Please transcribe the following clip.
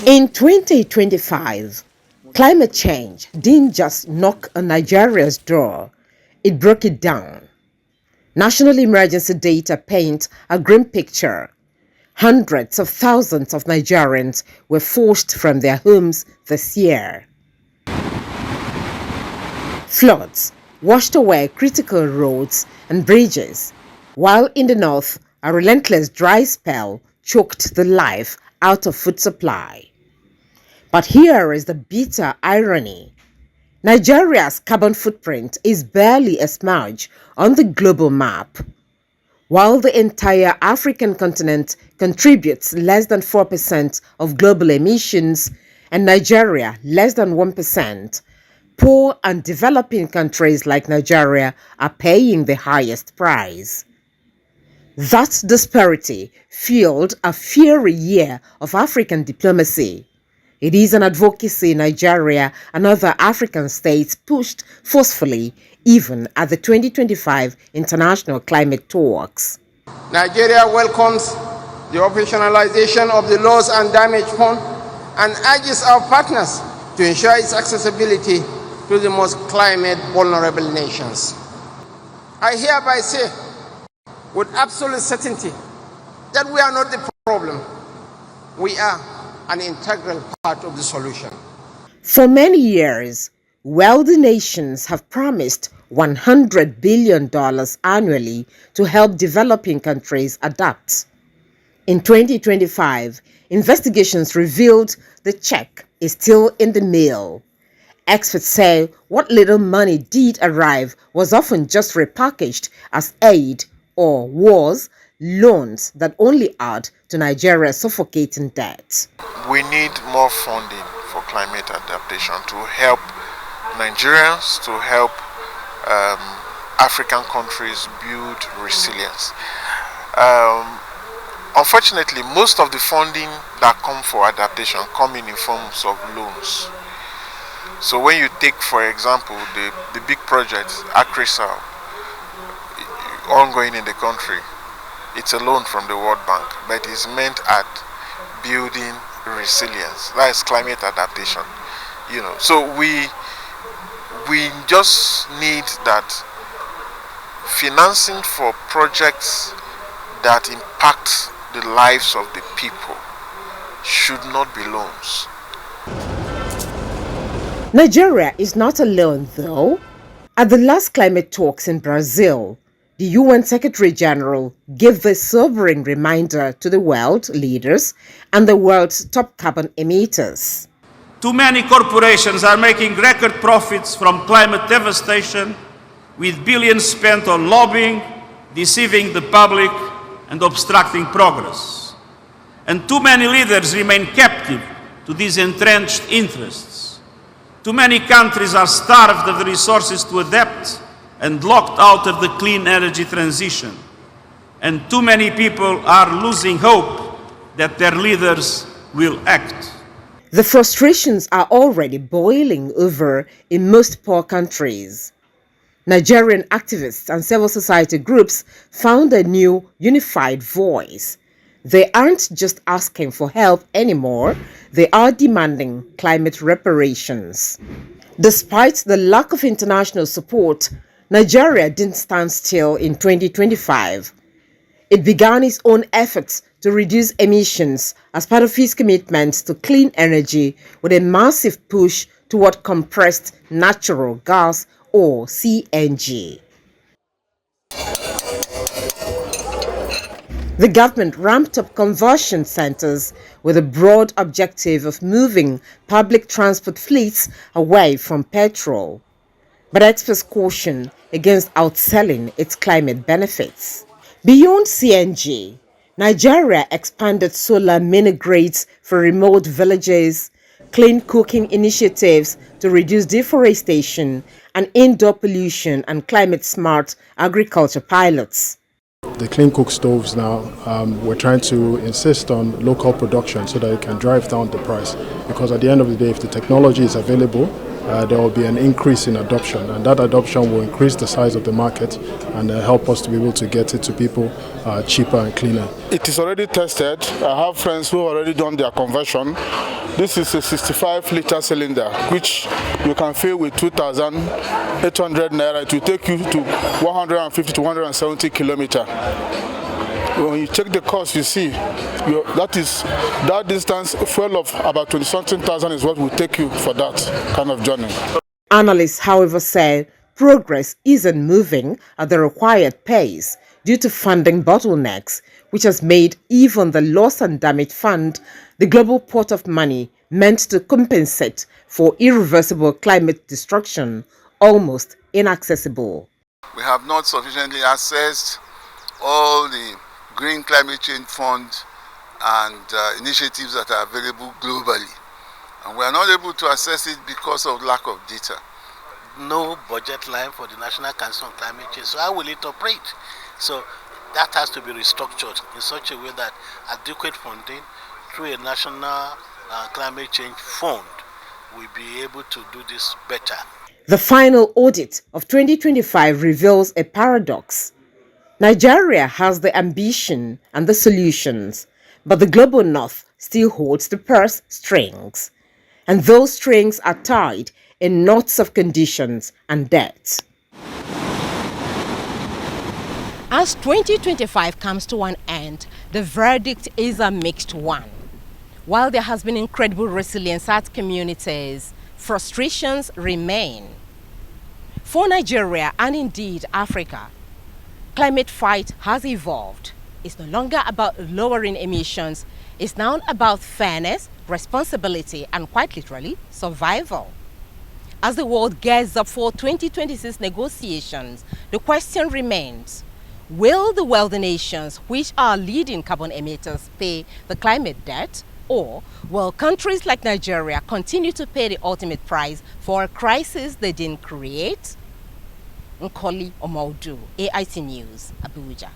In 2025, climate change didn't just knock on Nigeria's door, it broke it down. National emergency data paint a grim picture. Hundreds of thousands of Nigerians were forced from their homes this year. Floods washed away critical roads and bridges, while in the north, a relentless dry spell choked the life out of food supply. But here is the bitter irony. Nigeria's carbon footprint is barely a smudge on the global map. While the entire African continent contributes less than 4% of global emissions and Nigeria less than 1%, poor and developing countries like Nigeria are paying the highest price. That disparity fueled a fiery year of African diplomacy. It is an advocacy Nigeria and other African states pushed forcefully even at the 2025 International Climate Talks. Nigeria welcomes the operationalization of the loss and damage fund and urges our partners to ensure its accessibility to the most climate vulnerable nations. I hereby say with absolute certainty that we are not the problem. We are an integral part of the solution. For many years, wealthy nations have promised $100 billion annually to help developing countries adapt. In 2025, investigations revealed the check is still in the mail. Experts say what little money did arrive was often just repackaged as aid or was loans that only add to Nigeria's suffocating debt. We need more funding for climate adaptation to help Nigerians, to help African countries build resilience. Unfortunately, most of the funding that come for adaptation come in forms of loans. So when you take, for example, the big projects, ACRISAL, ongoing in the country, it's a loan from the World Bank, but it's meant at building resilience. That is climate adaptation. So we just need that financing for projects that impact the lives of the people should not be loans. Nigeria is not alone, though. At the last climate talks in Brazil, the UN Secretary General gave this sobering reminder to the world leaders and the world's top carbon emitters. Too many corporations are making record profits from climate devastation, with billions spent on lobbying, deceiving the public, and obstructing progress. And too many leaders remain captive to these entrenched interests. Too many countries are starved of the resources to adapt and locked out of the clean energy transition. And too many people are losing hope that their leaders will act. The frustrations are already boiling over in most poor countries. Nigerian activists and civil society groups found a new unified voice. They aren't just asking for help anymore, they are demanding climate reparations. Despite the lack of international support, Nigeria didn't stand still in 2025. It began its own efforts to reduce emissions as part of its commitment to clean energy with a massive push toward compressed natural gas or CNG. The government ramped up conversion centers with a broad objective of moving public transport fleets away from petrol. But experts caution against outselling its climate benefits. Beyond CNG, Nigeria expanded solar mini-grids for remote villages, clean cooking initiatives to reduce deforestation, and indoor pollution and climate-smart agriculture pilots. The clean cook stoves now, we're trying to insist on local production so that it can drive down the price. Because at the end of the day, if the technology is available, there will be an increase in adoption, and that adoption will increase the size of the market and help us to be able to get it to people cheaper and cleaner. It is already tested. I have friends who have already done their conversion. This is a 65-liter cylinder, which you can fill with 2,800 naira. It will take you to 150 to 170 kilometers. When you check the cost, you see that distance, fuel of about 20-something thousand is what will take you for that kind of journey. Analysts, however, say progress isn't moving at the required pace due to funding bottlenecks, which has made even the Loss and Damage Fund, the global pot of money meant to compensate for irreversible climate destruction, almost inaccessible. We have not sufficiently assessed all the Green Climate Change Fund and initiatives that are available globally. And we are not able to assess it because of lack of data. No budget line for the National Council on Climate Change, so how will it operate? So that has to be restructured in such a way that adequate funding through a national climate change fund will be able to do this better. The final audit of 2025 reveals a paradox. Nigeria has the ambition and the solutions, but the global north still holds the purse strings. And those strings are tied in knots of conditions and debt. As 2025 comes to an end, the verdict is a mixed one. While there has been incredible resilience at communities, frustrations remain. For Nigeria and indeed Africa, climate fight has evolved. It's no longer about lowering emissions. It's now about fairness, responsibility, and quite literally, survival. As the world gears up for 2026 negotiations, the question remains, will the wealthy nations, which are leading carbon emitters, pay the climate debt? Or will countries like Nigeria continue to pay the ultimate price for a crisis they didn't create? Nkoli Omhoudu, AIT News, Abuja.